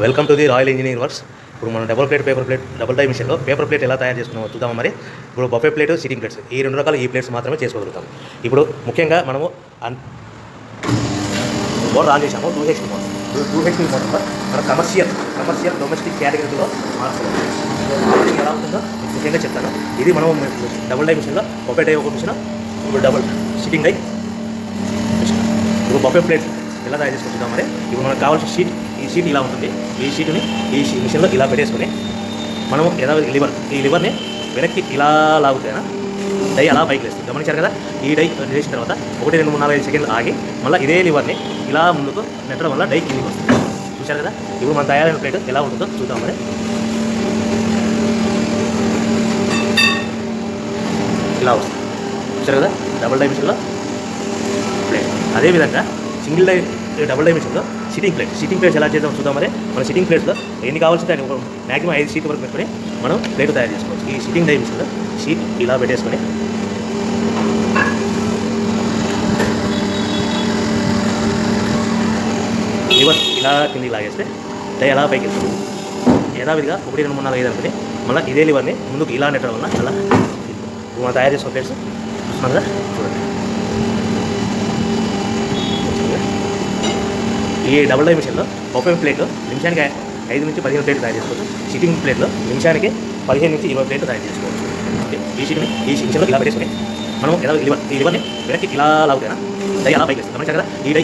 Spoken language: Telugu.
Welcome to the royal engineering works. ఇప్పుడు మనం డబుల్ డై మిషన్లో పేపర్ ప్లేట్ ఎలా తయారు చేసుకున్నామో చూద్దాం. మరి ఇప్పుడు బఫే ప్లేట్, సిట్టింగ్ ప్లేట్స్, ఈ రెండు రకాల ఈ ప్లేట్స్ మాత్రమే చేసుకోగలుగుతాం. ఇప్పుడు ముఖ్యంగా మనము మోటార్ ఆన్ చేసాము. 2HP motor. 2HP మోటార్లో మన కమర్షియల్ డొమెస్టిక్ కేటగిరీలో మార్చుకోవాలి. ఎలా ఉంటుందో ముఖ్యంగా చెప్తాను. ఇది మనం డబుల్ డై మిషన్లో బఫే డై ఒక మిషన్, ఇప్పుడు డబుల్ సిట్టింగ్ డై మిషన్. ఇప్పుడు బఫే ప్లేట్ ఎలా తయారు చేసుకుంటున్నాం. మరి ఇప్పుడు మనకు కావాల్సిన షీట్, ఈ షీట్ ఇలా ఉంటుంది. ఈ షీట్ని ఈ మిషన్లో ఇలా పెట్టేసుకొని మనం ఈ లివర్ని వెనక్కి ఇలా లాగుతేనా డై అలా పైకి వేస్తుంది. గమనించారు కదా. ఈ డై వేసిన తర్వాత 1, 2, 3, 4, 5 సెకండ్లు ఆగి మళ్ళీ ఇదే లివర్ని ఇలా ముందుకు నెట్టడం వల్ల డై కిందికి వస్తుంది. చూశారు కదా. ఇప్పుడు మన తయారైన ప్లేట్ ఎలా ఉంటుందో చూద్దాం. మరి ఇలా వస్తుంది. చూశారు కదా. డబుల్ డై మిషన్లో ప్లేట్. అదేవిధంగా సింగిల్ డై డబుల్ డై మిషన్లో సిట్టింగ్ ప్లేట్స్ ఎలా చేద్దాం చూద్దాం. మరి మన సిట్టింగ్ ప్లేట్స్లో ఎన్ని కావాల్సింటే అని మ్యాక్సిమం 5 షీట్ వరకు పెట్టుకొని మనం ప్లేట్ తయారు చేసుకోవచ్చు. ఈ సిట్టింగ్ డై మిషన్లో షీట్ ఇలా పెట్టేసుకొని లివర్ ఇలా కిందికి లాగేస్తే డై అలా పైకి వెళ్తుంది. యథావిధిగా 1, 2, 3, 4, 5 అనుకుని మళ్ళీ ఇదే లివర్ని ముందుకు ఇలా నెట్టడం వల్ల అలా మనం తయారు చేసుకున్న ప్లేట్స్ చూస్తున్నాం కదా. చూడండి. ఈ డబుల్ డై మిషన్లో బఫే ప్లేట్ నిమిషానికి 5 నుంచి 15 ప్లేట్లు తయారు చేసుకోవచ్చు. సిట్టింగ్ ప్లేట్లో నిమిషానికి 15 నుంచి 20 ప్లేట్లు తయారు చేసుకోవచ్చు. ఓకే. ఈ మిషన్లో ఇలా పెట్టేసుకొని మనం ఈ లివర్ని వెనక్కి ఇలా లాగుతేనా డై అలా పైకి వేస్తుంది. గమనించారు కదా. ఈ డై